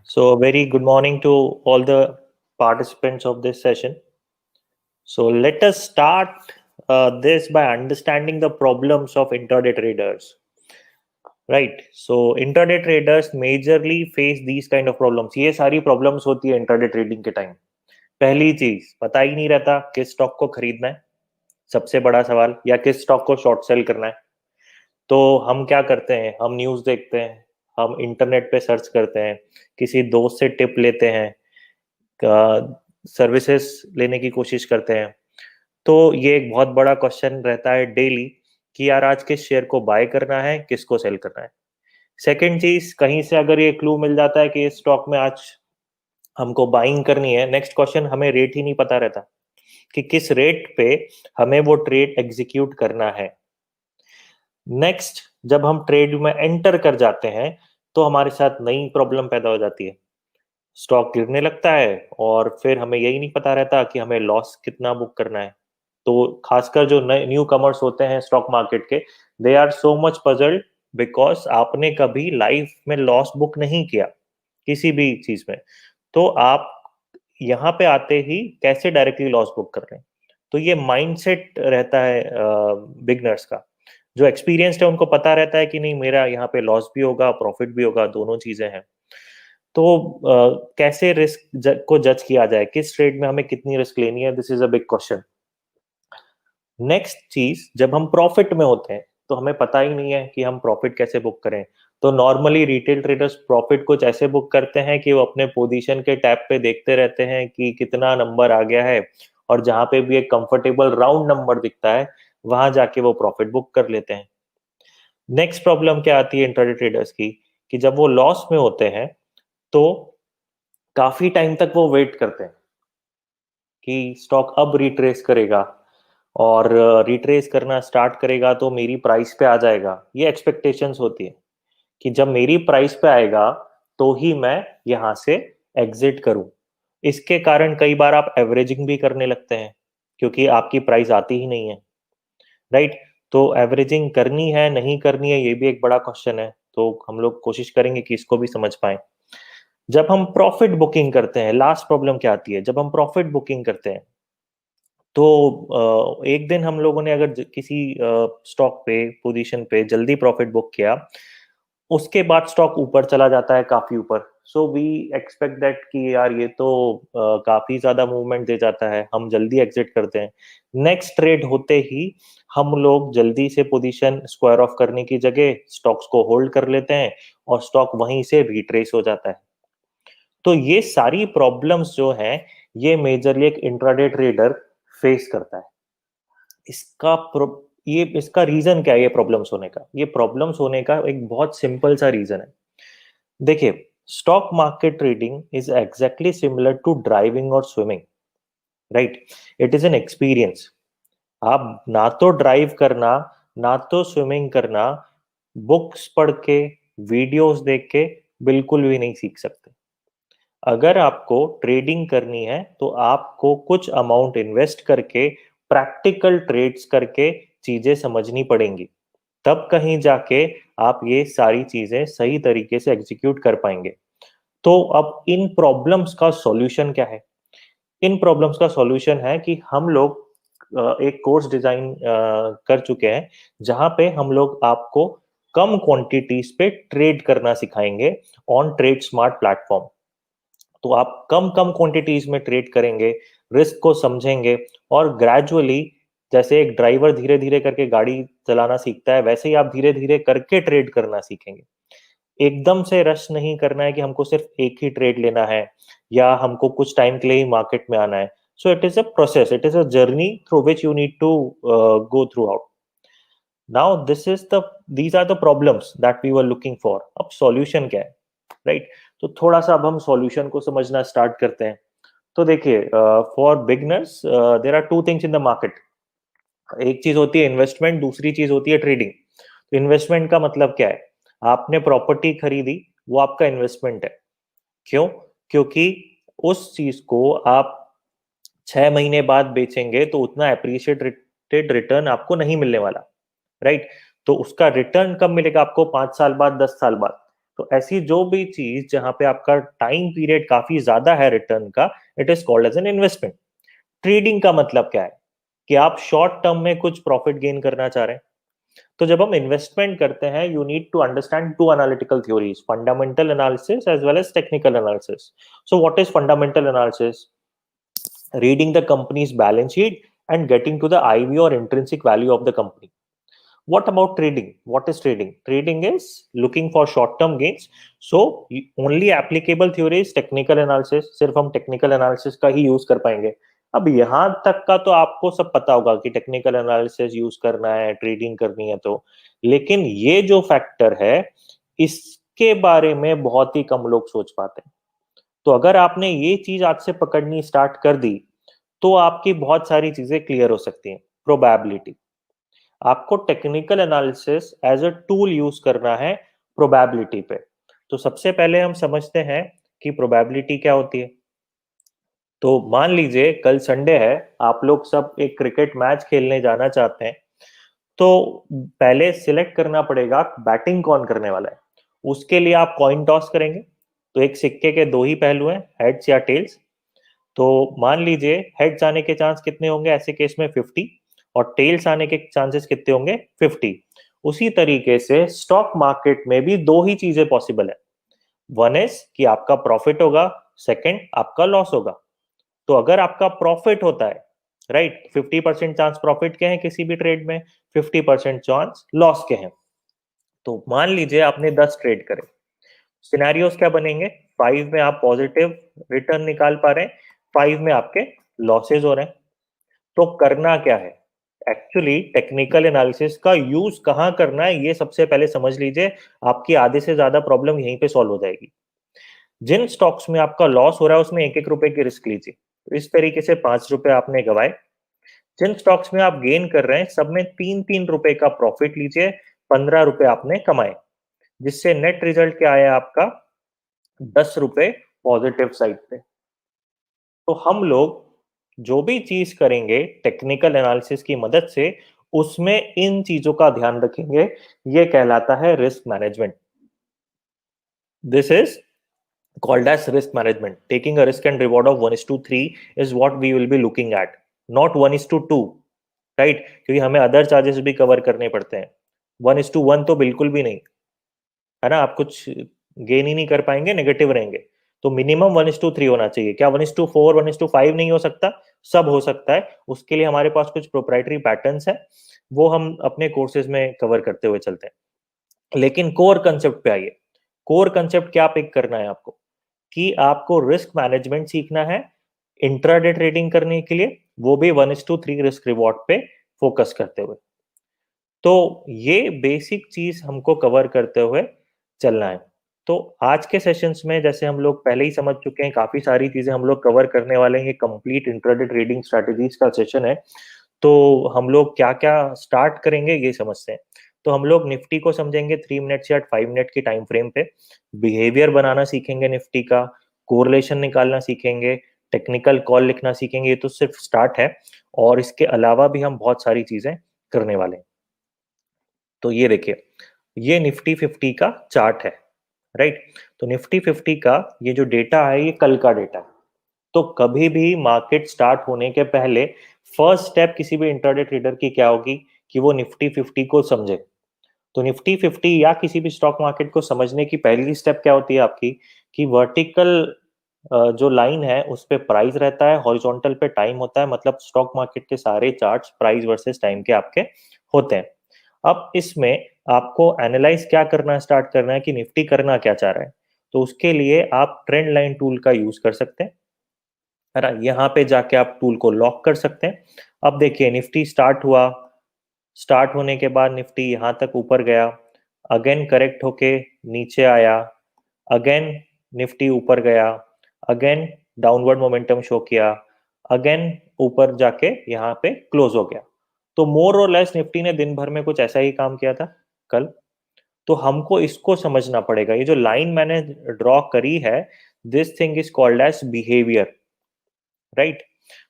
So, a very good morning to all the participants of this session. So, let us start this by understanding the problems of intraday traders. Right. So, intraday traders majorly face these kind of problems. ये सारी problems होती है intraday trading के time. पहली चीज पता ही नहीं रहता किस स्टॉक को खरीदना है, सबसे बड़ा सवाल, या किस स्टॉक को शॉर्ट सेल करना है. तो हम क्या करते हैं, हम न्यूज़ देखते हैं, हम इंटरनेट पे सर्च करते हैं, किसी दोस्त से टिप लेते हैं, सर्विसेज लेने की कोशिश करते हैं. तो ये एक बहुत बड़ा क्वेश्चन रहता है डेली कि यार आज किस शेयर को बाय करना है, किसको सेल करना है. सेकंड चीज, कहीं से अगर ये क्लू मिल जाता है कि इस स्टॉक में आज हमको बाइंग करनी है, नेक्स्ट क्वेश्चन हमें रेट ही नहीं पता रहता कि किस रेट पे हमें वो ट्रेड एग्जीक्यूट करना है. नेक्स्ट, जब हम ट्रेड में एंटर कर जाते हैं तो हमारे साथ नई प्रॉब्लम पैदा हो जाती है. स्टॉक गिरने लगता है और फिर हमें यही नहीं पता रहता कि हमें लॉस कितना बुक करना है. तो खासकर जो नए न्यू कमर्स होते हैं स्टॉक मार्केट के, they are so much puzzled because आपने कभी लाइफ में लॉस बुक नहीं किया किसी भी चीज में. तो आप यहाँ पे आते ही कैसे डायरेक्टली लॉस बुक कर रहे हैं. तो ये माइंडसेट रहता है बिगनर्स का. जो एक्सपीरियंस्ड है उनको पता रहता है कि नहीं, मेरा यहाँ पे लॉस भी होगा, प्रॉफिट भी होगा, दोनों चीजें हैं. तो कैसे रिस्क को जज किया जाए, किस ट्रेड में हमें कितनी रिस्क लेनी है, this is a big question. Next चीज, जब हम प्रॉफिट में होते हैं तो हमें पता ही नहीं है कि हम प्रॉफिट कैसे बुक करें. तो नॉर्मली रिटेल ट्रेडर्स प्रॉफिट कुछ ऐसे बुक करते हैं कि वो अपने पोजीशन के टैब पे देखते रहते हैं कि कितना नंबर आ गया है, और जहां पे भी एक कंफर्टेबल राउंड नंबर दिखता है वहां जाके वो प्रॉफिट बुक कर लेते हैं. नेक्स्ट प्रॉब्लम क्या आती है इंट्राडे ट्रेडर्स की, कि जब वो लॉस में होते हैं तो काफी टाइम तक वो वेट करते हैं कि स्टॉक अब रिट्रेस करेगा, और रिट्रेस करना स्टार्ट करेगा तो मेरी प्राइस पे आ जाएगा. ये एक्सपेक्टेशंस होती है कि जब मेरी प्राइस पे आएगा तो ही मैं यहां से एग्जिट करूं. इसके कारण कई बार आप एवरेजिंग भी करने लगते हैं क्योंकि आपकी प्राइस आती ही नहीं है. राइट. तो एवरेजिंग करनी है नहीं करनी है, ये भी एक बड़ा क्वेश्चन है. तो हम लोग कोशिश करेंगे कि इसको भी समझ पाए. जब हम प्रॉफिट बुकिंग करते हैं, लास्ट प्रॉब्लम क्या आती है, जब हम प्रॉफिट बुकिंग करते हैं तो एक दिन हम लोगों ने अगर किसी स्टॉक पे पोजीशन पे जल्दी प्रॉफिट बुक किया, उसके बाद स्टॉक ऊपर चला जाता है काफी ऊपर. सो वी एक्सपेक्ट दैट कि यार ये तो काफी ज्यादा मूवमेंट दे जाता है, हम जल्दी एग्जिट करते हैं. नेक्स्ट ट्रेड होते ही हम लोग जल्दी से पोजीशन स्क्वायर ऑफ करने की जगह स्टॉक्स को होल्ड कर लेते हैं और स्टॉक वहीं से रिट्रेस हो जाता है. तो ये सारी प्रॉब्लम्स जो हैं, ये मेजरली एक इंट्राडे ट्रेडर फेस करता है. इसका ये इसका रीजन क्या है, ये प्रॉब्लम्स होने का, ये प्रॉब्लम्स होने का एक बहुत सिंपल सा रीजन है. देखिए, stock market trading is exactly similar to driving और swimming. Right. It is an experience. आप ना तो ड्राइव करना, ना तो स्विमिंग करना, बुक्स पढ़ के, वीडियोस देख के बिल्कुल भी नहीं सीख सकते. अगर आपको ट्रेडिंग करनी है तो आपको कुछ अमाउंट इन्वेस्ट करके, प्रैक्टिकल ट्रेड्स करके चीजें समझनी पड़ेंगी. तब कहीं जाके आप ये सारी चीजें सही तरीके से एग्जीक्यूट कर पाएंगे. तो अब इन प्रॉब्लम्स का सॉल्यूशन क्या है. इन प्रॉब्लम्स का सॉल्यूशन है कि हम लोग एक कोर्स डिजाइन कर चुके हैं जहां पे हम लोग आपको कम क्वांटिटीज पे ट्रेड करना सिखाएंगे ऑन ट्रेड स्मार्ट प्लेटफॉर्म. तो आप कम कम क्वांटिटीज में ट्रेड करेंगे, रिस्क को समझेंगे, और ग्रेजुअली, जैसे एक ड्राइवर धीरे धीरे करके गाड़ी चलाना सीखता है, वैसे ही आप धीरे धीरे करके ट्रेड करना सीखेंगे. एकदम से रश नहीं करना है कि हमको सिर्फ एक ही ट्रेड लेना है या हमको कुछ टाइम के लिए ही मार्केट में आना है. So it is a process, it is a journey through which you need to go through out. Now this is the these are the problems that we were looking for. अब solution क्या है. Right. तो थोड़ा सा अब हम solution को समझना स्टार्ट करते हैं. तो देखिए, for beginners there are two things in the market. एक चीज होती है इन्वेस्टमेंट, दूसरी चीज होती है ट्रेडिंग. तो इन्वेस्टमेंट का मतलब क्या है, आपने प्रॉपर्टी खरीदी, वो आपका इन्वेस्टमेंट है. क्यों? क्योंकि उस चीज को आप 6 महीने बाद बेचेंगे तो उतना एप्रिशिएटेड रिटर्न आपको नहीं मिलने वाला. राइट. तो उसका रिटर्न कब मिलेगा आपको, 5 साल बाद, 10 साल बाद. तो ऐसी जो भी चीज जहां पे आपका टाइम पीरियड काफी ज्यादा है रिटर्न का, it is called as an investment. Trading का मतलब क्या है कि आप शॉर्ट टर्म में कुछ प्रॉफिट गेन करना चाह रहे हैं। तो जब हम इन्वेस्टमेंट करते हैं, you need to understand two analytical theories, fundamental analysis as well as technical analysis. So what is fundamental analysis? Reading the company's balance sheet and getting to the IV or intrinsic value of the company. What about trading? What is trading? Trading is looking for short-term gains. So only applicable theory is technical analysis. सिर्फ हम technical analysis का ही use कर पाएंगे। अब यहाँ तक का तो आपको सब पता होगा कि टेक्निकल एनालिसिस यूज करना है, ट्रेडिंग करनी है तो, लेकिन ये जो फैक्टर है इसके बारे में बहुत ही कम लोग सोच पाते हैं। तो अगर आपने ये चीज आज से पकड़नी स्टार्ट कर दी तो आपकी बहुत सारी चीजें क्लियर हो सकती हैं। प्रोबेबिलिटी, आपको technical analysis as a tool use करना है प्रोबेबिलिटी पे। तो सबसे पहले हम समझते हैं कि प्रोबेबिलिटी क्या होती है। तो मान लीजिए कल संडे है, आप लोग सब एक क्रिकेट मैच खेलने जाना चाहते हैं, तो पहले सिलेक्ट करना पड़ेगा बैटिंग कौन करने वाला है। उसके लिए आप कॉइन टॉस करेंगे। तो एक सिक्के के दो ही पहलू हैं, हेड्स या टेल्स। तो मान लीजिए हेड्स आने के चांस कितने होंगे ऐसे केस में? 50। और टेल्स आने के चांसेस कितने होंगे? 50। उसी तरीके से स्टॉक मार्केट में भी दो ही चीजें पॉसिबल है। वन इज कि आपका प्रॉफिट होगा, सेकंड आपका लॉस होगा। तो अगर आपका प्रॉफिट होता है, राइट, 50% चांस प्रॉफिट के हैं किसी भी ट्रेड में, 50% चांस लॉस के हैं। तो मान लीजिए आपने 10 ट्रेड करे, सिनेरियोस क्या बनेंगे? 5 में आप पॉजिटिव रिटर्न निकाल पा रहे हैं, 5 में आपके लॉसेज हो रहे हैं। तो करना क्या है? एक्चुअली टेक्निकल एनालिसिस का यूज कहां करना है ये सबसे पहले समझ लीजिए। आपकी आधे से ज्यादा प्रॉब्लम यहीं पे सॉल्व हो जाएगी। जिन स्टॉक्स में आपका लॉस हो रहा है उसमें 1-1 रुपए की रिस्क लीजिए। तो इस तरीके से 5 रुपए आपने गवाए। जिन स्टॉक्स में आप गेन कर रहे हैं सब में 3-3 रुपए का प्रॉफिट लीजिए, 15 रुपए आपने कमाए, जिससे नेट रिजल्ट क्या आया आपका? 10 रुपए पॉजिटिव साइड पे। तो हम लोग जो भी चीज करेंगे टेक्निकल एनालिसिस की मदद से, उसमें इन चीजों का ध्यान रखेंगे। ये कहलाता है risk management. This is called as risk management. Taking a risk and reward of 1:3 is what we will be looking at, not 1:2, right? क्योंकि हमें अदर चार्जेस भी कवर करने पड़ते हैं। 1:1 तो बिल्कुल भी नहीं, है ना। आप कुछ गेन ही नहीं कर पाएंगे, नेगेटिव रहेंगे। तो मिनिमम 1:3 होना चाहिए। क्या 1:4, 1:5 नहीं हो सकता? सब हो सकता है। उसके लिए हमारे पास कुछ प्रोप्राइटरी पैटर्न्स है, वो हम अपने कोर्सेज में कवर करते हुए चलते हैं। लेकिन कोर कंसेप्ट पे आइए। कोर कंसेप्ट क्या पिक करना है आपको? कि आपको रिस्क मैनेजमेंट सीखना है इंट्राडे ट्रेडिंग करने के लिए, वो भी 1:3 रिस्क रिवॉर्ड पे फोकस करते हुए। तो ये बेसिक चीज हमको कवर करते हुए चलना है। तो आज के सेशंस में जैसे हम लोग पहले ही समझ चुके हैं, काफी सारी चीजें हम लोग कवर करने वाले हैं। ये कंप्लीट इंट्राडे ट्रेडिंग स्ट्रेटजीज का सेशन है। तो हम लोग क्या क्या स्टार्ट करेंगे ये समझते हैं। तो हम लोग निफ्टी को समझेंगे 3 मिनट्स या 5 मिनट की टाइम फ्रेम पे। बिहेवियर बनाना सीखेंगे निफ्टी का, कोरिलेशन निकालना सीखेंगे, टेक्निकल कॉल लिखना सीखेंगे। ये तो सिर्फ स्टार्ट है, और इसके अलावा भी हम बहुत सारी चीजें करने वाले हैं। तो ये देखिए, ये निफ्टी 50 का चार्ट है, राइट। तो निफ्टी 50 का ये जो डेटा है ये कल का डेटा है। तो कभी भी मार्केट स्टार्ट होने के पहले फर्स्ट स्टेप किसी भी इंट्राडे ट्रेडर की क्या होगी कि वो निफ्टी 50 को समझे। तो निफ्टी 50 या किसी भी स्टॉक मार्केट को समझने की पहली स्टेप क्या होती है आपकी? कि वर्टिकल जो लाइन है उस पे प्राइस रहता है, हॉरिजॉन्टल पे टाइम होता है। मतलब स्टॉक मार्केट के सारे चार्ट्स प्राइस वर्सेस टाइम के आपके होते हैं। अब इसमें आपको एनालाइज क्या करना स्टार्ट करना है कि निफ्टी करना क्या चाह रहा है। तो उसके लिए आप ट्रेंड लाइन टूल का यूज कर सकते हैं, है ना। यहाँ पे जाके आप टूल को लॉक कर सकते हैं। अब देखिए निफ्टी स्टार्ट हुआ, स्टार्ट होने के बाद निफ्टी यहाँ तक ऊपर गया, अगेन करेक्ट होके नीचे आया, अगेन निफ्टी ऊपर गया, अगेन डाउनवर्ड मोमेंटम शो किया, अगेन ऊपर जाके यहाँ पे क्लोज हो गया। तो मोर और लेस निफ्टी ने दिन भर में कुछ ऐसा ही काम किया था कल। तो हमको इसको समझना पड़ेगा। ये जो लाइन मैंने ड्रॉ करी है, this thing is called as behaviour, right.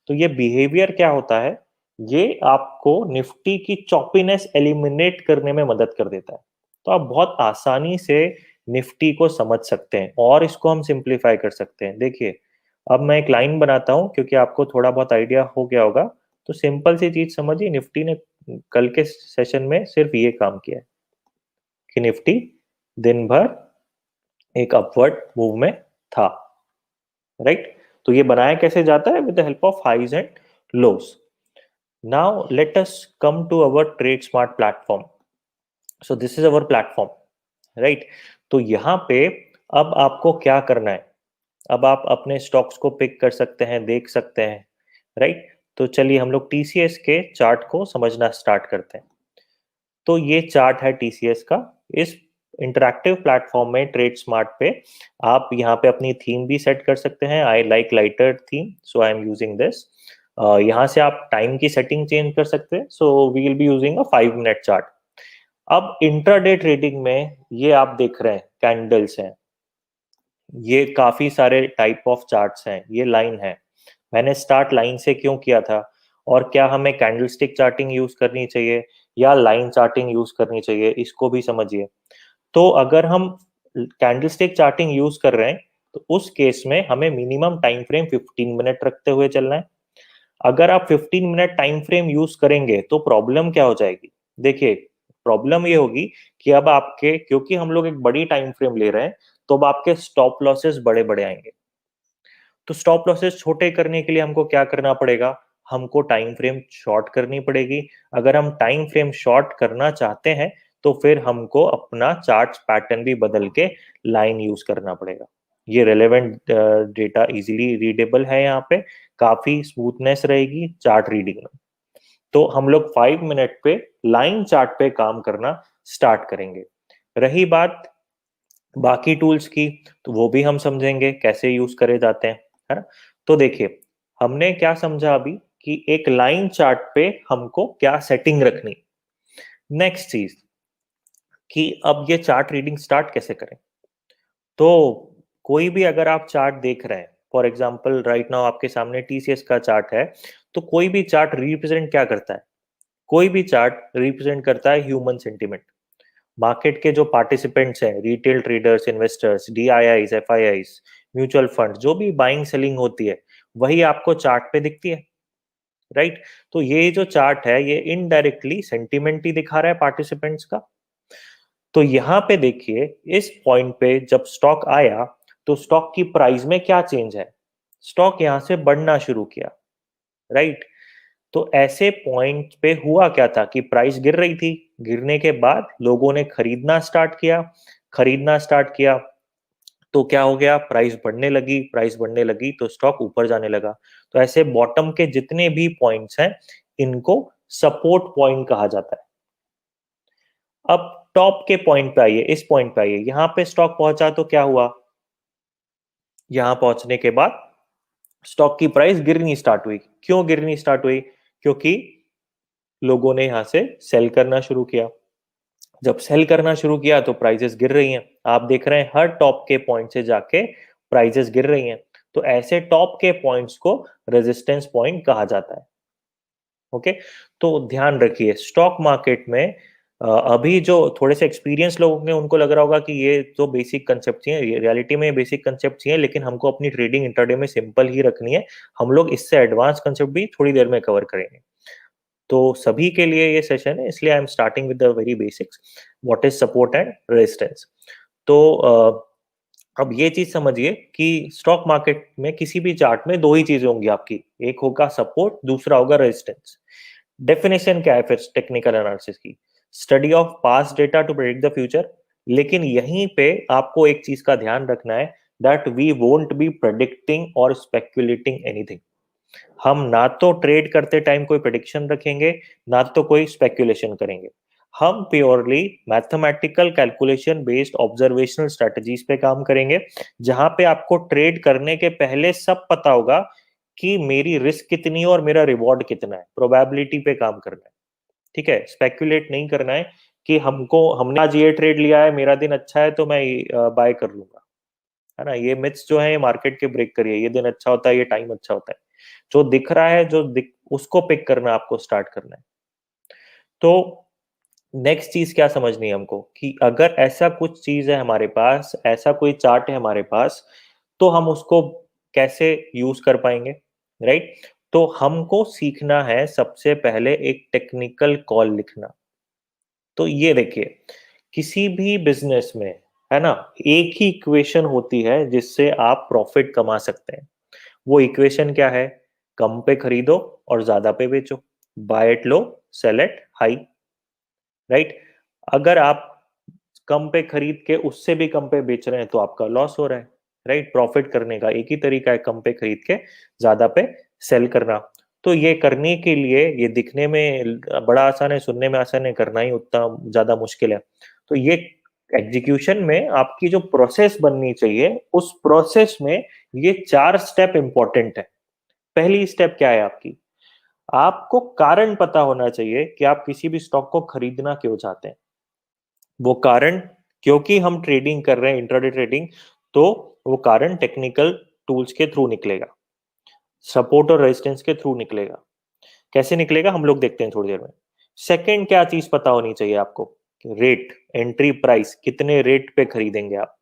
तो ये बिहेवियर क्या होता है? ये आपको निफ्टी की चॉपीनेस एलिमिनेट करने में मदद कर देता है। तो आप बहुत आसानी से निफ्टी को समझ सकते हैं और इसको हम सिंप्लीफाई कर सकते हैं। देखिए, अब मैं एक लाइन बनाता हूँ क्योंकि आपको थोड़ा बहुत आइडिया हो गया होगा। तो सिंपल सी चीज समझिए, निफ्टी ने कल के सेशन में सिर्फ ये काम किया है कि निफ्टी दिन भर एक अपवर्ड मूव में था, राइट। तो ये बनाया कैसे जाता है? With the help of highs and lows. Now let us come to our trade smart platform. So this is our platform, right. तो यहाँ पे अब आपको क्या करना है? अब आप अपने स्टॉक्स को पिक कर सकते हैं, देख सकते हैं, राइट। तो चलिए हम लोग टीसीएस के चार्ट को समझना स्टार्ट करते हैं। तो ये चार्ट है टीसीएस का। इस इंटरैक्टिव प्लेटफॉर्म में ट्रेड स्मार्ट पे आप यहाँ पे अपनी थीम भी सेट कर सकते हैं। I like lighter theme, so I am using this. यहाँ से आप टाइम की सेटिंग चेंज कर सकते हैं। So we will be using a 5 minute chart. अब इंट्राडे ट्रेडिंग में ये आप देख रहे हैं कैंडल्स हैं, ये काफी सारे टाइप ऑफ चार्ट्स हैं, ये लाइन है। मैंने स्टार्ट लाइन से क्यों किया था? और क्या हमें कैंडलस्टिक चार्टिंग यूज करनी चाहिए या लाइन चार्टिंग यूज करनी चाहिए, इसको भी समझिए। तो अगर हम कैंडलस्टिक चार्टिंग यूज कर रहे हैं तो उस केस में हमें मिनिमम टाइम फ्रेम 15 मिनट रखते हुए चलना है। अगर आप 15 मिनट टाइम फ्रेम यूज करेंगे तो प्रॉब्लम क्या हो जाएगी? देखिए, प्रॉब्लम ये होगी कि अब आपके, क्योंकि हम लोग एक बड़ी टाइम फ्रेम ले रहे हैं, तो अब आपके स्टॉप लॉसेस बड़े बड़े आएंगे। तो स्टॉप लॉसेस छोटे करने के लिए हमको क्या करना पड़ेगा? हमको टाइम फ्रेम शॉर्ट करनी पड़ेगी। अगर हम टाइम फ्रेम शॉर्ट करना चाहते हैं तो फिर हमको अपना चार्ट पैटर्न भी बदल के लाइन यूज करना पड़ेगा। ये रेलेवेंट डेटा इजीली रीडेबल है, यहाँ पे काफी स्मूथनेस रहेगी चार्ट रीडिंग में। तो हम लोग 5 मिनट पे लाइन चार्ट पे काम करना स्टार्ट करेंगे। रही बात बाकी टूल्स की, तो वो भी हम समझेंगे कैसे यूज करे जाते हैं, है ना। तो देखिए, हमने क्या समझा अभी कि एक लाइन चार्ट पे हमको क्या सेटिंग रखनी। नेक्स्ट चीज कि अब ये चार्ट रीडिंग स्टार्ट कैसे करें। तो कोई भी अगर आप चार्ट देख रहे हैं, फॉर एग्जांपल राइट नाउ आपके सामने टीसीएस का चार्ट है, तो कोई भी चार्ट रिप्रेजेंट क्या करता है? कोई भी चार्ट रिप्रेजेंट करता है ह्यूमन सेंटिमेंट। मार्केट के जो पार्टिसिपेंट्स हैं, retail traders, investors, DIIs, FIIs, mutual fund, जो भी बाइंग सेलिंग होती है, वही आपको चार्ट पे दिखती है, राइट। तो ये जो चार्ट है ये इनडायरेक्टली सेंटिमेंट ही दिखा रहा है पार्टिसिपेंट्स का। तो यहाँ पे देखिए, इस पॉइंट पे जब स्टॉक आया तो स्टॉक की प्राइस में क्या चेंज है? स्टॉक यहाँ से बढ़ना शुरू किया, राइट। तो ऐसे पॉइंट पे हुआ क्या था कि प्राइस गिर रही थी, गिरने के बाद लोगों ने खरीदना स्टार्ट किया। खरीदना स्टार्ट किया तो क्या हो गया? प्राइस बढ़ने लगी, प्राइस बढ़ने लगी तो स्टॉक ऊपर जाने लगा। तो ऐसे बॉटम के जितने भी पॉइंट्स हैं, इनको सपोर्ट पॉइंट कहा जाता है। अब टॉप के पॉइंट पे आइए, इस पॉइंट पे आइए, यहाँ पे स्टॉक पहुंचा तो क्या हुआ? यहाँ पहुंचने के बाद स्टॉक की प्राइस गिरनी स्टार्ट हुई। क्यों गिरनी स्टार्ट हुई? क्योंकि लोगों ने यहां से सेल करना शुरू किया। जब सेल करना शुरू किया तो प्राइसेस गिर रही हैं। आप देख रहे हैं हर टॉप के पॉइंट से जाके प्राइसेस गिर रही हैं। तो ऐसे टॉप के पॉइंट्स को रेजिस्टेंस पॉइंट कहा जाता है। ओके, तो ध्यान रखिए, स्टॉक मार्केट में अभी जो थोड़े से एक्सपीरियंस लोग होंगे उनको लग रहा होगा कि ये तो बेसिक कंसेप्ट ही है, रियलिटी में बेसिक कंसेप्ट ही है, लेकिन हमको अपनी ट्रेडिंग इंटरडे में सिंपल ही रखनी है। हम लोग इससे एडवांस कंसेप्ट भी थोड़ी देर में कवर करेंगे। तो सभी के लिए ये सेशन है, इसलिए I am starting with the very basics, what is support and resistance. तो अब ये चीज समझिए कि स्टॉक मार्केट में किसी भी चार्ट में दो ही चीजें होंगी आपकी, एक होगा सपोर्ट, दूसरा होगा रेजिस्टेंस। डेफिनेशन क्या है फिर टेक्निकल एनालिसिस की? Study of past data to predict the future. लेकिन यहीं पे आपको एक चीज का ध्यान रखना है, that we won't be predicting और स्पेक्युलेटिंग एनीथिंग। हम ना तो ट्रेड करते टाइम कोई प्रेडिक्शन रखेंगे, ना तो कोई स्पेक्यूलेशन करेंगे। हम purely mathematical calculation based observational strategies पे काम करेंगे, जहां पे आपको ट्रेड करने के पहले सब पता होगा कि मेरी रिस्क कितनी है और मेरा रिवॉर्ड कितना है। प्रोबेबिलिटी पे काम करना है, ठीक है। स्पेक्यूलेट नहीं करना है कि हमने आज ये ट्रेड लिया है, मेरा दिन अच्छा है तो मैं बाय कर लूंगा, है ना। ये मिथ्स जो है मार्केट के ब्रेक करिए। ये दिन अच्छा होता है, ये टाइम अच्छा होता है। जो दिख रहा है, उसको पिक करना आपको स्टार्ट करना है। तो नेक्स्ट चीज क्या समझनी है हमको कि अगर ऐसा कुछ चीज है हमारे पास, ऐसा कोई चार्ट है हमारे पास, तो हम उसको कैसे यूज कर पाएंगे, राइट? तो हमको सीखना है सबसे पहले एक टेक्निकल कॉल लिखना। तो ये देखिए, किसी भी बिजनेस में, है ना, एक ही इक्वेशन होती है जिससे आप प्रॉफिट कमा सकते हैं। वो इक्वेशन क्या है? कम पे खरीदो और ज्यादा पे बेचो। Buy at low, sell at high, right? अगर आप कम पे खरीद के उससे भी कम पे बेच रहे हैं तो आपका लॉस हो रहा है, राइट? प्रॉफिट करने का एक ही तरीका है, कम पे खरीद के ज्यादा पे सेल करना। तो ये करने के लिए, ये दिखने में बड़ा आसान है, सुनने में आसान है, करना ही उतना ज्यादा मुश्किल है। तो ये एग्जीक्यूशन में आपकी जो प्रोसेस बननी चाहिए, उस प्रोसेस में ये 4 स्टेप इंपॉर्टेंट है। पहली स्टेप क्या है आपकी? आपको कारण पता होना चाहिए कि आप किसी भी स्टॉक को खरीदना क्यों चाहते हैं। वो कारण, क्योंकि हम ट्रेडिंग कर रहे हैं, इंट्राडे ट्रेडिंग, तो वो कारण टेक्निकल टूल्स के थ्रू निकलेगा, सपोर्ट और रेजिस्टेंस के थ्रू निकलेगा। कैसे निकलेगा हम लोग देखते हैं थोड़ी देर में। सेकंड क्या चीज पता होनी चाहिए आपको? रेट, एंट्री प्राइस, कितने रेट पे खरीदेंगे आप।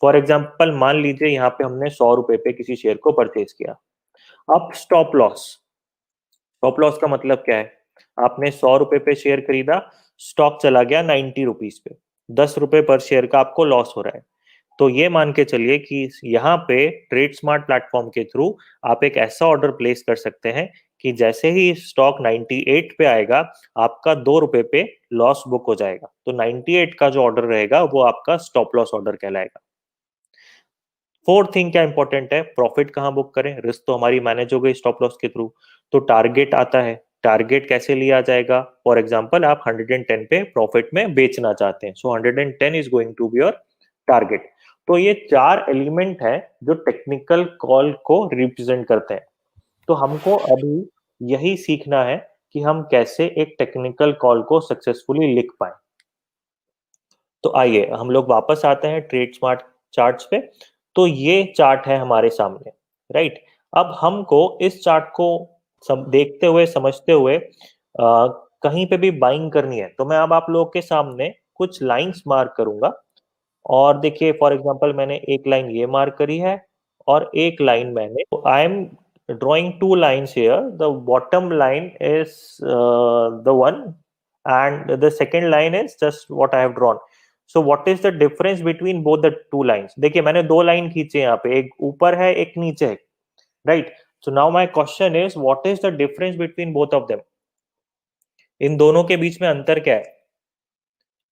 फॉर एग्जाम्पल मान लीजिए यहाँ पे हमने 100 रुपए पे किसी शेयर को परचेज किया। अब स्टॉप लॉस, स्टॉप लॉस का मतलब क्या है? आपने 100 रुपए पे शेयर खरीदा, स्टॉक चला गया 90 रुपीज पे, 10 रुपए पर शेयर का आपको लॉस हो रहा है। तो ये मान के चलिए कि यहाँ पे ट्रेड स्मार्ट प्लेटफॉर्म के थ्रू आप एक ऐसा ऑर्डर प्लेस कर सकते हैं कि जैसे ही स्टॉक 98 पे आएगा, आपका 2 रुपए पे लॉस बुक हो जाएगा। तो 98 का जो ऑर्डर रहेगा वो आपका स्टॉप लॉस ऑर्डर कहलाएगा। फोर्थ थिंग क्या इंपॉर्टेंट है? प्रॉफिट कहाँ बुक करें? रिस्क तो हमारी मैनेज हो गई स्टॉप लॉस के थ्रू। तो टारगेट आता है, टारगेट कैसे लिया जाएगा? फॉर एग्जांपल आप 110 पे प्रॉफिट में बेचना चाहते हैं, so 110 is going to be your target. तो ये 4 एलिमेंट है जो टेक्निकल कॉल को रिप्रेजेंट करते हैं। तो हमको अभी यही सीखना है कि हम कैसे एक टेक्निकल कॉल को सक्सेसफुली लिख पाए। तो आइए हम लोग वापस आते हैं ट्रेड स्मार्ट चार्ट्स पे। तो ये चार्ट है हमारे सामने, राइट? अब हमको इस चार्ट को देखते हुए, समझते हुए कहीं पे भी बाइंग करनी है, तो मैं अब आप लोगों के सामने कुछ लाइंस मार्क करूंगा। और देखिए, फॉर एग्जांपल मैंने एक लाइन ये मार्क करी है और एक लाइन मैंने, I am drawing two lines here. The bottom line is the one, and the second line is just what I have drawn. So what is the difference between both the two lines? देखिए मैंने दो line खींचे यहाँ पे, एक ऊपर है एक नीचे है, right? So now my question is what is the difference between both of them? इन दोनों के बीच में अंतर क्या है?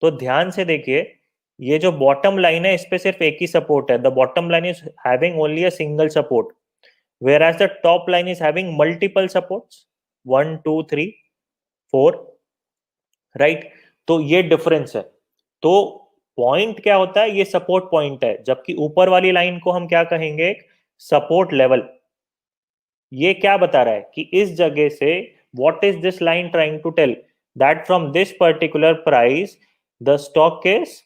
तो ध्यान से देखिए, ये जो बॉटम लाइन है इस पे सिर्फ एक ही सपोर्ट है, the bottom line is having only a single support, whereas the top line is having multiple supports, 1 2 3 4, right? तो ये डिफरेंस है। तो पॉइंट क्या होता है? ये सपोर्ट पॉइंट है, जबकि ऊपर वाली लाइन को हम क्या कहेंगे? Support level. ये क्या बता रहा है कि इस जगह से, what is this line trying to tell? That from this particular price the stock is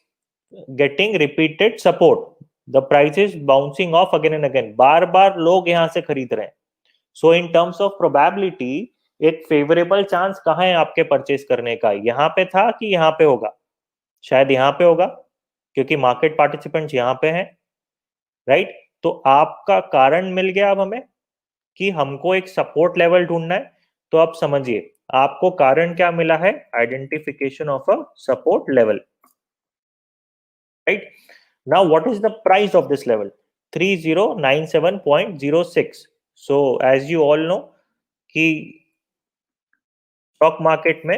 getting repeated support, the price is bouncing off again and again, बार बार लोग यहां से खरीद रहे हैं। So in terms of probability, एक favourable chance कहाँ है आपके परचेस करने का? यहाँ पे था कि यहाँ पे होगा? शायद यहाँ पे होगा, क्योंकि मार्केट पार्टिसिपेंट्स यहाँ पे हैं, राइट? तो आपका कारण मिल गया अब हमें कि हमको एक सपोर्ट लेवल ढूंढना है। तो आप समझिए आपको कारण क्या मिला है? Identification of a support level, right? Now what is the price of this level? 3097.06। So as you all know कि स्टॉक मार्केट में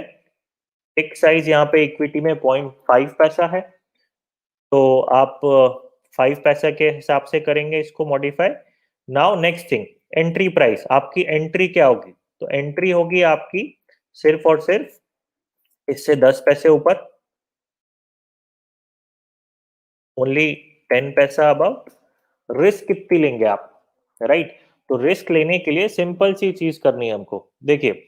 एक साइज यहाँ पे इक्विटी में 0.5 पैसा है, तो आप 5 पैसा के हिसाब से करेंगे इसको modify. Now next thing, entry price. आपकी एंट्री क्या होगी? तो एंट्री होगी आपकी सिर्फ और सिर्फ इससे 10 पैसे ऊपर, ओनली 10 पैसा अबव। रिस्क कितनी लेंगे आप, राइट? तो रिस्क लेने के लिए सिंपल सी चीज करनी है हमको। देखिए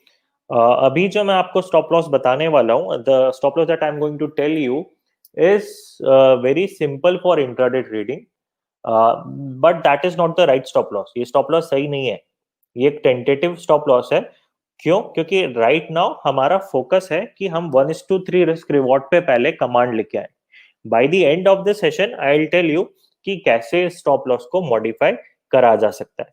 अभी जो मैं आपको स्टॉप लॉस बताने वाला हूँ, the stop loss that I am going to tell you is very simple for intraday trading, but that is not the right stop loss. ये स्टॉप लॉस सही नहीं है, ये एक टेंटेटिव स्टॉप लॉस है क्यों? क्योंकि राइट नाउ हमारा फोकस है कि हम 1:3 रिस्क रिवॉर्ड पे पहले कमांड लेके आए। By the end of the session I will tell you कि कैसे स्टॉप लॉस को मॉडिफाई करा जा सकता है।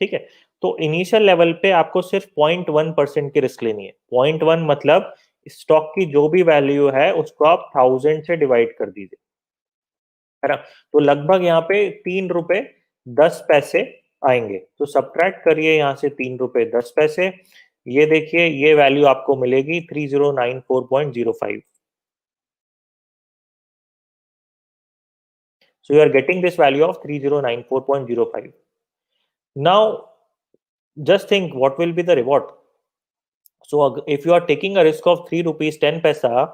ठीक है, तो इनिशियल लेवल पे आपको सिर्फ 0.1% की रिस्क लेनी है। 0.1 मतलब स्टॉक की जो भी वैल्यू है उसको आप 1000 से डिवाइड कर दीजिए, है ना? तो लगभग यहाँ पे 3 रुपए 10 पैसे आएंगे। तो सब्ट्रैक्ट करिए यहाँ से 3 रुपए 10 पैसे। ये देखिए, ये वैल्यू आपको मिलेगी 3094.05। So you are getting this value of 3094.05. Now, just think what will be the reward. So if you are taking a risk of 3 rupees 10 paisa,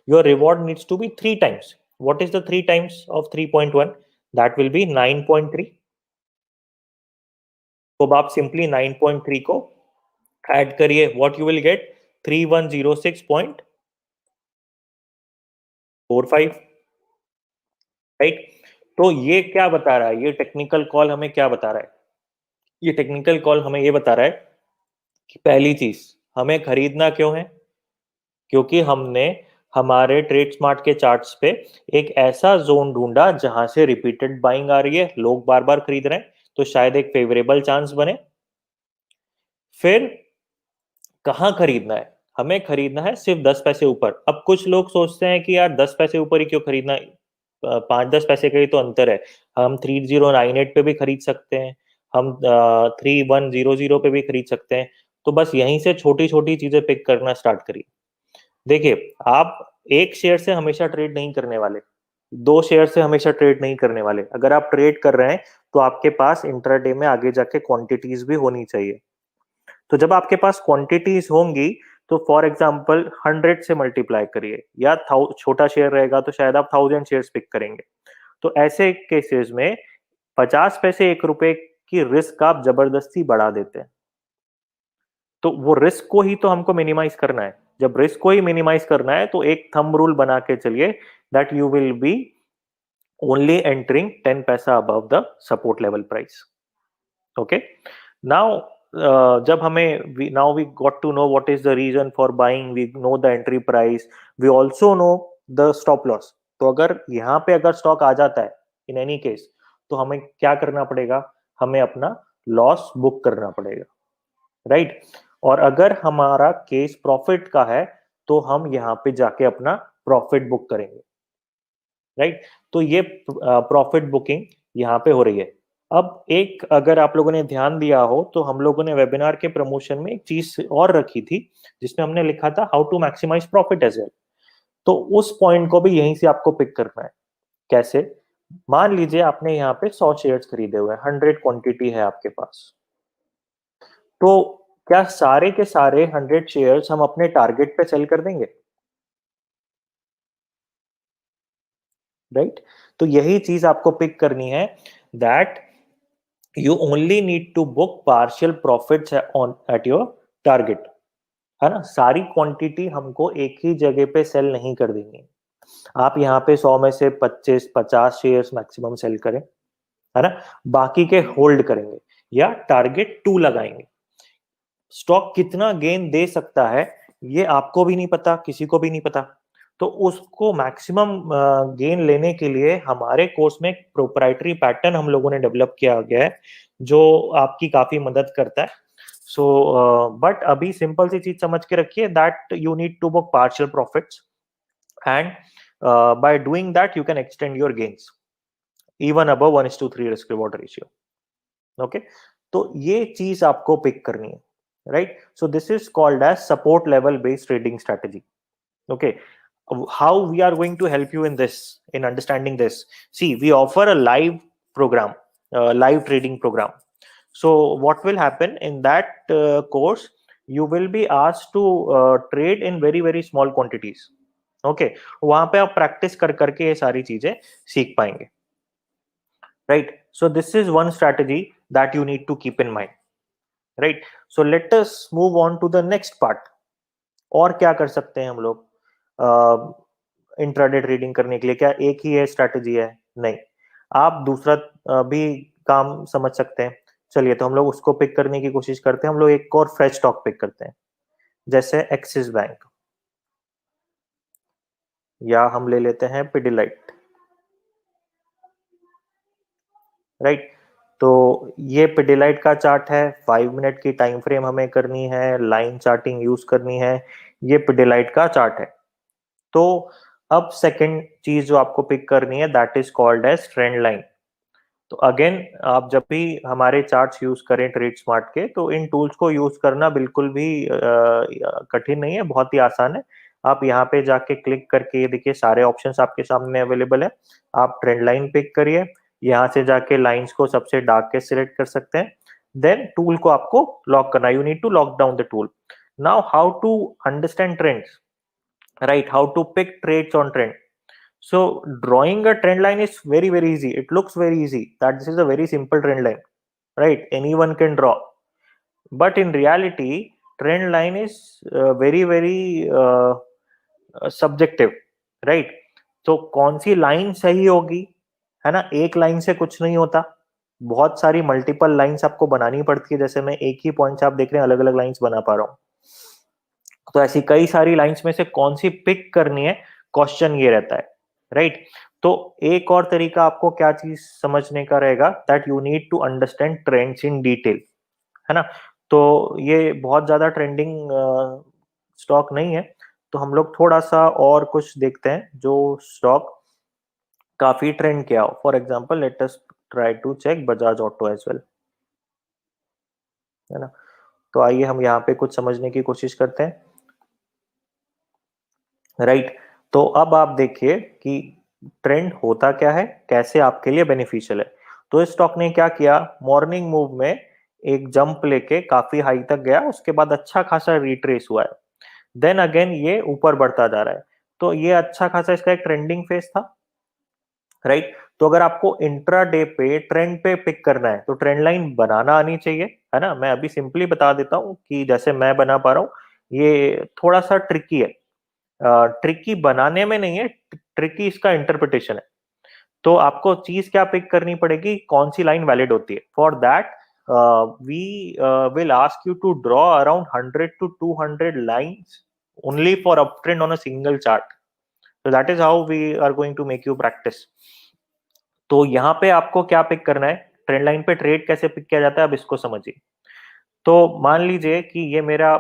your reward needs to be 3 times. What is the 3 times of 3.1? That will be 9.3. तो अब आप simply 9.3 को add करिए, what you will get 3106.45, right? तो ये क्या बता रहा है? ये टेक्निकल कॉल हमें क्या बता रहा है? ये टेक्निकल कॉल हमें ये बता रहा है कि पहली चीज, हमें खरीदना क्यों है? क्योंकि हमने हमारे ट्रेड स्मार्ट के चार्ट्स पे एक ऐसा जोन ढूंढा जहां से रिपीटेड बाइंग आ रही है, लोग बार बार खरीद रहे हैं, तो शायद एक फेवरेबल चांस बने। फिर कहाँ खरीदना है? हमें खरीदना है सिर्फ 10 पैसे ऊपर। अब कुछ लोग सोचते हैं कि यार 10 पैसे ऊपर ही क्यों खरीदना, 5-10 पैसे का ही तो अंतर है, हम 3098 पे भी खरीद सकते हैं, हम 3100 पे भी खरीद सकते हैं। तो बस यहीं से छोटी छोटी चीजें पिक करना स्टार्ट करिए। देखिए, आप एक शेयर से हमेशा ट्रेड नहीं करने वाले, 2 शेयर से हमेशा ट्रेड नहीं करने वाले। अगर आप ट्रेड कर रहे हैं तो आपके पास इंट्राडे में आगे जाके क्वांटिटीज भी होनी चाहिए। तो जब आपके पास क्वांटिटीज होंगी तो फॉर एग्जांपल 100 से मल्टीप्लाई करिए, या छोटा शेयर रहेगा तो शायद आप 1000 शेयर्स पिक करेंगे। तो ऐसे केसेस में 50 पैसे 1 रुपए की रिस्क आप जबरदस्ती बढ़ा देते हैं। तो वो रिस्क को ही तो हमको मिनिमाइज करना है। जब रिस्क को ही मिनिमाइज करना है तो एक थंब रूल बना के चलिए, that you will be only entering 10 पैसा above the support level price. Okay, now जब हमें now we got to know what is the reason for buying, we know the entry price, we also know the stop loss. तो अगर यहाँ पे अगर stock आ जाता है इन एनी केस, तो हमें क्या करना पड़ेगा? हमें अपना लॉस बुक करना पड़ेगा, राइट? और अगर हमारा केस प्रॉफिट का है तो हम यहाँ पे जाके अपना प्रॉफिट बुक करेंगे, राइट? तो ये प्रॉफिट बुकिंग यहाँ पे हो रही है। अब एक, अगर आप लोगों ने ध्यान दिया हो तो हम लोगों ने वेबिनार के प्रमोशन में एक चीज और रखी थी जिसमें हमने लिखा था how to maximise profit as well. तो उस पॉइंट को भी यहीं से आपको पिक करना है। कैसे? मान लीजिए आपने यहाँ पे 100 शेयर्स खरीदे हुए हैं, 100 क्वांटिटी है आपके पास। तो क्या सारे के सारे 100 शेयर्स हम अपने टारगेट पे सेल कर देंगे? राइट? तो यही चीज आपको पिक करनी है, that you only need to book partial profits on at your target, है ना? सारी क्वांटिटी हमको एक ही जगह पे सेल नहीं कर देंगे। आप यहाँ पे 100 में से 25-50 शेयर्स मैक्सिमम सेल करें, है ना? बाकी के होल्ड करेंगे या टारगेट 2 लगाएंगे। स्टॉक कितना गेन दे सकता है ये आपको भी नहीं पता, किसी को भी नहीं पता। तो उसको मैक्सिमम गेन लेने के लिए हमारे कोर्स में एक प्रोप्राइटरी पैटर्न हम लोगों ने डेवलप किया गया है जो आपकी काफी मदद करता है। सो बट अभी सिंपल सी चीज समझ के रखिए, that you need to book partial profits and by doing that you can extend your gains even above 1:3 risk reward ratio. Okay, तो ये चीज आपको पिक करनी है, right? So this is called as support level based trading strategy. Okay, how we are going to help you in this, in understanding this? See, we offer a live program, live trading program. So what will happen in that course? You will be asked to trade in very very small quantities. Okay, वहां पे आप practice कर करके ये सारी चीजें सीख पाएंगे, right? So this is one strategy that you need to keep in mind, right? So let us move on to the next part. और क्या कर सकते हैं हम लोग इंट्राडे ट्रेडिंग करने के लिए? क्या एक ही है स्ट्रैटेजी है? नहीं, आप दूसरा भी काम समझ सकते हैं। चलिए तो हम लोग उसको पिक करने की कोशिश करते हैं। हम लोग एक और फ्रेश स्टॉक पिक करते हैं, जैसे एक्सिस बैंक, या हम ले लेते हैं पिडिलाइट, राइट। तो ये पिडिलाइट का चार्ट है, 5 मिनट की टाइम फ्रेम हमें करनी है, लाइन चार्टिंग यूज करनी है, ये पिडिलाइट का चार्ट है। तो अब सेकंड चीज जो आपको पिक करनी है, that is called as trend line. तो अगेन, आप जब भी हमारे चार्ट्स यूज करें ट्रेड स्मार्ट के, तो इन टूल्स को यूज करना बिल्कुल भी कठिन नहीं है, बहुत ही आसान है। आप यहाँ पे जाके क्लिक करके, ये देखिए सारे ऑप्शंस आपके सामने अवेलेबल है। आप ट्रेंड लाइन पिक करिए, यहाँ से जाके लाइंस को सबसे डार्क के सिलेक्ट कर सकते हैं। देन टूल को आपको लॉक करना, you need to lock down the tool. Now how to understand trends, right? How to pick trades on trend. So drawing a trend line is very easy. It looks very easy that this is a very simple trend line, right? Anyone can draw, but in reality trend line is very subjective, right? तो कौन सी line सही होगी, है ना? एक line से कुछ नहीं होता, बहुत सारी मल्टीपल लाइंस आपको बनानी पड़ती है। जैसे मैं एक ही पॉइंट से आप देख रहे हैं अलग अलग लाइंस बना पा रहा हूँ, तो ऐसी कई सारी लाइंस में से कौन सी पिक करनी है, क्वेश्चन ये रहता है, राइट। तो एक और तरीका आपको क्या चीज समझने का रहेगा, that you need to understand trends in detail, है ना। तो ये बहुत ज्यादा ट्रेंडिंग स्टॉक नहीं है, तो हम लोग थोड़ा सा और कुछ देखते हैं जो स्टॉक काफी ट्रेंड किया हो। For example let us try to check Bajaj Auto as well, है ना। तो आइए हम यहाँ पे कुछ समझने की कोशिश करते हैं, राइट। तो अब आप देखिए कि ट्रेंड होता क्या है, कैसे आपके लिए बेनिफिशियल है। तो इस स्टॉक ने क्या किया, मॉर्निंग मूव में एक जंप लेके काफी हाई तक गया, उसके बाद अच्छा खासा रिट्रेस हुआ है, देन अगेन ये ऊपर बढ़ता जा रहा है। तो ये अच्छा खासा इसका एक ट्रेंडिंग फेज था, राइट। तो अगर आपको इंट्रा डे पे ट्रेंड पे पिक करना है, तो ट्रेंड लाइन बनाना आनी चाहिए, है ना। मैं अभी सिंपली बता देता हूँ कि जैसे मैं बना पा रहा हूँ, ये थोड़ा सा ट्रिकी है। ट्रिकी बनाने में नहीं है, ट्रिकी इसका इंटरप्रिटेशन है। तो आपको चीज क्या पिक करनी पड़ेगी, कौन सी लाइन वैलिड होती है। For that we will ask you to draw around 100 to 200 lines only for up trend on a single chart. So that is how we are going to make you practice. तो यहाँ पे आपको क्या pick करना है, trend line पे trade कैसे pick किया जाता है, अब इसको समझिए। तो मान लीजिए कि ये मेरा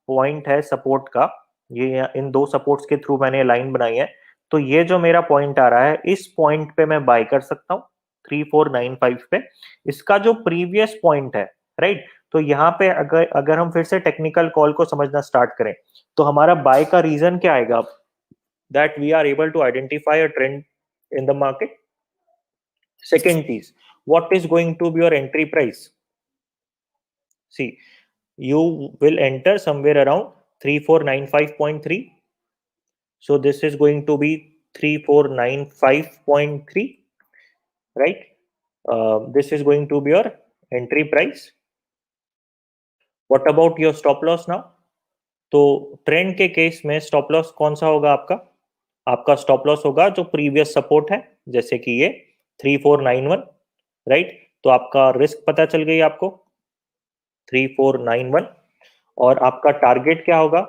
पॉइंट है सपोर्ट का, ये इन दो सपोर्ट्स के थ्रू मैंने लाइन बनाई है। तो ये जो मेरा पॉइंट आ रहा है, इस पॉइंट पे मैं बाय कर सकता हूँ 3495 पे, इसका जो प्रीवियस पॉइंट है, राइट। तो यहाँ पे अगर अगर हम फिर से टेक्निकल कॉल को समझना स्टार्ट करें, तो हमारा बाय का रीजन क्या आएगा, that we are able to identify a trend in the market. Second is, what is going to be your entry price? See, you will enter somewhere around 3495.3. So this is going to be 3495.3, right? This is going to be your entry price. What about your stop loss now? तो trend के case में stop loss कौन सा होगा आपका, आपका stop loss होगा जो प्रीवियस सपोर्ट है, जैसे कि ये 3491, राइट। तो आपका रिस्क पता चल गई आपको 3491, और आपका टारगेट क्या होगा,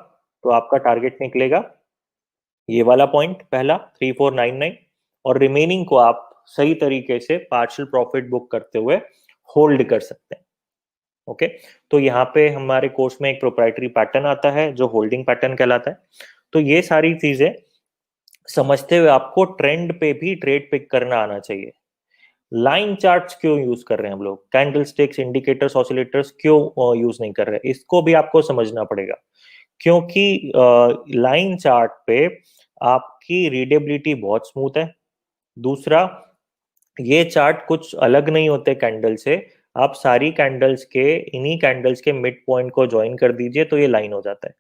तो आपका टारगेट निकलेगा ये वाला पॉइंट पहला 3499, और रिमेनिंग को आप सही तरीके से पार्शियल प्रॉफिट बुक करते हुए होल्ड कर सकते हैं। ओके, तो यहाँ पे हमारे कोर्स में एक प्रोप्राइटरी पैटर्न आता है जो होल्डिंग पैटर्न कहलाता है। तो ये सारी चीजें समझते हुए आपको ट्रेंड पे भी ट्रेड पिक करना आना चाहिए। लाइन चार्ट्स क्यों यूज कर रहे हैं हम लोग, कैंडल स्टिक्स, इंडिकेटर्स, ऑसिलेटर्स क्यों यूज नहीं कर रहे, इसको भी आपको समझना पड़ेगा। क्योंकि लाइन चार्ट पे आपकी रीडेबिलिटी बहुत स्मूथ है। दूसरा, ये चार्ट कुछ अलग नहीं होते कैंडल से, आप सारी कैंडल्स के, इन्हीं कैंडल्स के मिड पॉइंट को ज्वाइन कर दीजिए तो ये लाइन हो जाता है,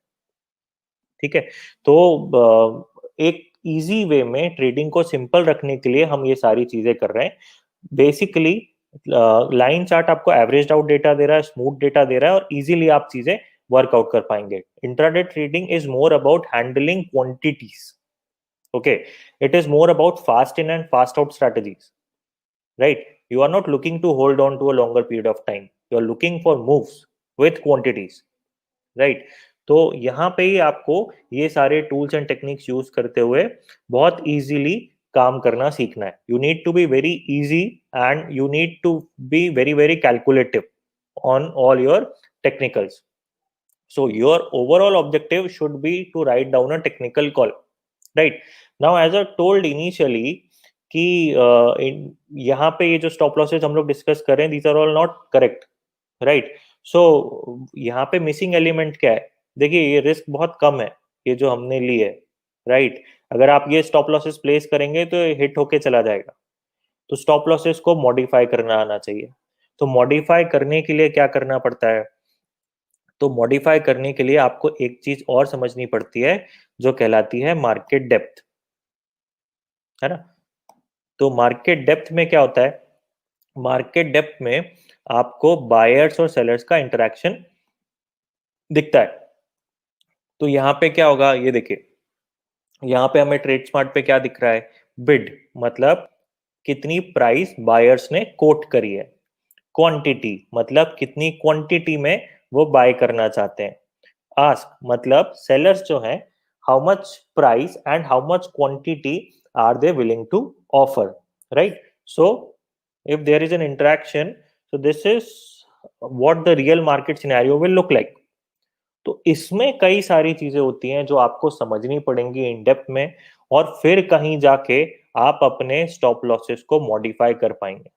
ठीक है। तो एक इजी वे में ट्रेडिंग को सिंपल रखने के लिए हम ये सारी चीजें कर रहे हैं। बेसिकली लाइन चार्ट आपको एवरेज आउट डेटा दे रहा है, स्मूथ डेटा दे रहा है, और इजीली आप चीजें वर्कआउट कर पाएंगे। Intraday trading is more about handling quantities, okay, it is more about fast in and fast out strategies, right. You are not looking to hold on to a longer period of time. You are looking for moves with quantities, right? तो यहाँ पे ही आपको ये सारे tools and techniques use करते हुए बहुत easily काम करना सीखना है. You need to be very easy and you need to be very very calculative on all your technicals. So your overall objective should be to write down a technical call, right? Now as I told initially कि यहाँ पे ये जो stop losses हम लोग discuss कर रहे हैं, these are all not correct, right? So यहाँ पे मिसिंग एलिमेंट क्या है? देखिए ये रिस्क बहुत कम है, ये जो हमने ली है, राइट? अगर आप ये स्टॉप लॉसेस प्लेस करेंगे तो हिट होके चला जाएगा. तो स्टॉप लॉसेस को मॉडिफाई करना आना चाहिए. तो मॉडिफाई करने के लिए क्या करना पड़ता है? तो मॉडिफाई करने के लिए आपको एक चीज और समझनी पड़ती है जो कहलाती है मार्केट डेप्थ, है ना? तो मार्केट डेप्थ में क्या होता है? मार्केट डेप्थ में आपको बायर्स और सेलर्स का इंटरेक्शन दिखता है. तो यहाँ पे क्या होगा, ये देखिए, यहाँ पे हमें ट्रेड स्मार्ट पे क्या दिख रहा है? बिड, मतलब कितनी प्राइस बायर्स ने कोट करी है. क्वांटिटी मतलब कितनी क्वांटिटी में वो बाय करना चाहते हैं. आस्क मतलब सेलर्स जो हैं, how much price and how much quantity are they willing to offer, right? So if there is an interaction, so this is what the real market scenario will look like. तो इसमें कई सारी चीजें होती हैं जो आपको समझनी पड़ेंगी इन डेप्थ में, और फिर कहीं जाके आप अपने स्टॉप लॉसेस को मॉडिफाई कर पाएंगे,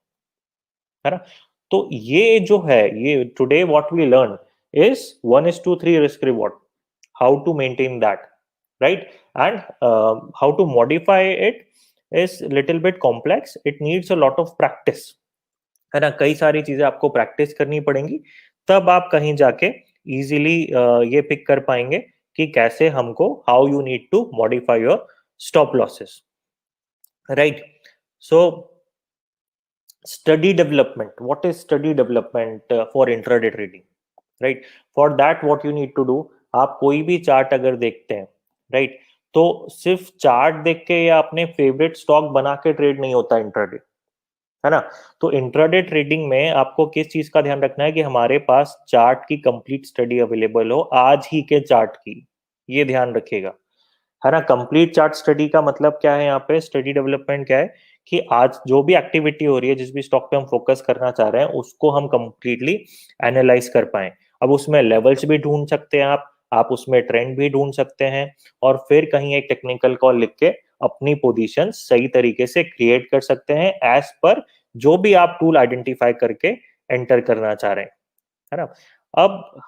है ना? तो ये जो है, ये today what we learn is 1:3 risk reward. How to maintain that, right? And how to modify it is little bit complex. It needs a lot of practice, है ना? कई सारी चीजें आपको प्रैक्टिस करनी पड़ेंगी, तब आप कहीं जाके इजीली ये पिक कर पाएंगे कि कैसे हमको, how you need to modify your stop losses, right? So study development, what is study development for intraday trading, right? For that what you need to do, आप कोई भी चार्ट अगर देखते हैं, राइट, तो सिर्फ चार्ट देख के या अपने फेवरेट स्टॉक बना के ट्रेड नहीं होता इंट्राडे, है ना? तो इंट्राडे ट्रेडिंग में आपको किस चीज का ध्यान रखना है कि हमारे पास चार्ट की कंप्लीट स्टडी अवेलेबल हो, आज ही के चार्ट की, ये ध्यान रखिएगा, है ना? कंप्लीट चार्ट स्टडी का मतलब क्या है? यहाँ पे स्टडी डेवलपमेंट क्या है कि आज जो भी एक्टिविटी हो रही है, जिस भी स्टॉक पे हम फोकस करना चाह रहे हैं, उसको हम कंप्लीटली एनालाइज कर पाए. अब उसमें लेवल्स भी ढूंढ सकते हैं आप उसमें ट्रेंड भी ढूंढ सकते हैं, और फिर कहीं एक टेक्निकल कॉल लिख के अपनी पोजीशन सही तरीके से क्रिएट कर सकते हैं एज पर जो भी आप टूल आइडेंटिफाई करके एंटर करना चाह रहे हैं, है ना? अब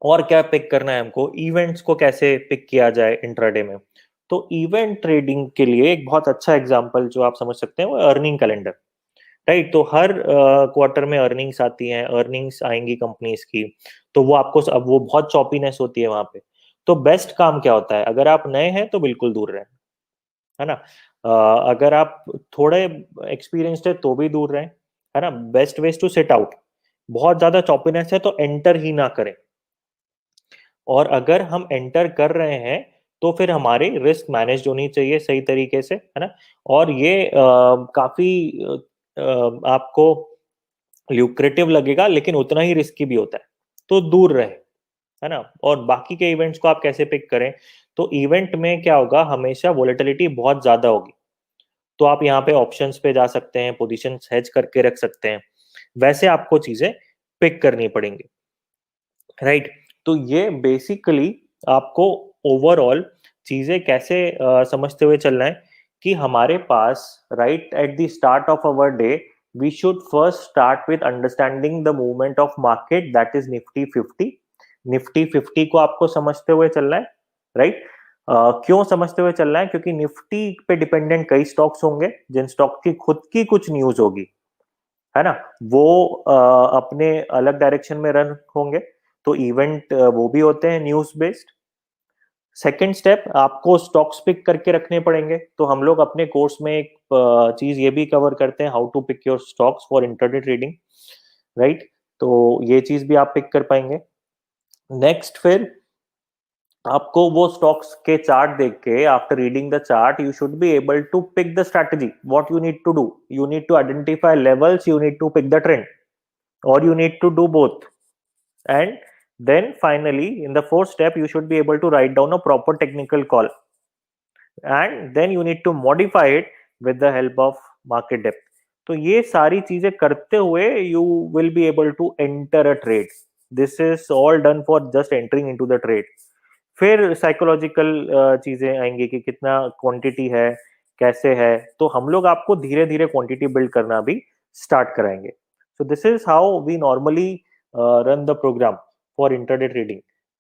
और क्या पिक करना है हमको? इवेंट्स को कैसे पिक किया जाए इंट्राडे में? तो इवेंट ट्रेडिंग के लिए एक बहुत अच्छा एग्जांपल जो आप समझ सकते हैं वो अर्निंग कैलेंडर, राइट? तो हर क्वार्टर में अर्निंग्स आती हैं, अर्निंग्स आएंगी कंपनीज की, तो वो आपको, अब वो बहुत चॉपीनेस होती है वहां पे. तो बेस्ट काम क्या होता है? अगर आप नए हैं तो बिल्कुल दूर रहें, है ना? अगर आप थोड़े एक्सपीरियंस्ड है तो भी दूर रहें, है ना? Best ways to set out. बहुत ज्यादा चॉपीनेस है तो एंटर ही ना करें, और अगर हम एंटर कर रहे हैं तो फिर हमारी रिस्क मैनेज होनी चाहिए सही तरीके से, है ना? और ये काफी आपको ल्यूक्रेटिव लगेगा, लेकिन उतना ही रिस्की भी होता है, तो दूर रहे, है ना? और बाकी के इवेंट्स को आप कैसे पिक करें? तो इवेंट में क्या होगा, हमेशा वोलेटिलिटी बहुत ज्यादा होगी, तो आप यहाँ पे ऑप्शंस पे जा सकते हैं, पोजीशन हेज करके रख सकते हैं, वैसे आपको चीजें पिक करनी पड़ेंगी, राइट? तो ये बेसिकली आपको ओवरऑल चीजें कैसे समझते हुए चलना है कि हमारे पास right at the start of our day we should first start with understanding the movement of market, that is Nifty 50. Nifty 50 को आपको समझते हुए चलना है, राइट? क्यों समझते हुए चलना है? क्योंकि निफ्टी पे डिपेंडेंट कई स्टॉक्स होंगे जिन स्टॉक की खुद की कुछ न्यूज होगी, है ना? वो अपने अलग डायरेक्शन में रन होंगे, तो इवेंट वो भी होते हैं न्यूज बेस्ड. सेकेंड स्टेप, आपको स्टॉक्स पिक करके रखने पड़ेंगे, तो हम लोग अपने कोर्स में एक चीज ये भी कवर करते हैं, how to pick your stocks for intraday trading, right? तो ये चीज भी आप पिक कर पाएंगे. नेक्स्ट फिर आपको वो स्टॉक्स के चार्ट देख के, after reading the chart, you should be able to pick the strategy. What you need to do, you need to identify levels, you need to pick the trend, or you need to do both. And then finally, in the fourth step, you should be able to write down a proper technical call, and then you need to modify it with the help of market depth. तो ये सारी चीजें करते हुए you will be able to enter a trade. This is all done for just entering into the trade. फिर psychological चीजें आएंगी कि कितना क्वांटिटी है, कैसे है. तो हम लोग आपको धीरे धीरे क्वांटिटी बिल्ड करना भी स्टार्ट कराएंगे. So this is how we normally run the programme for intraday trading.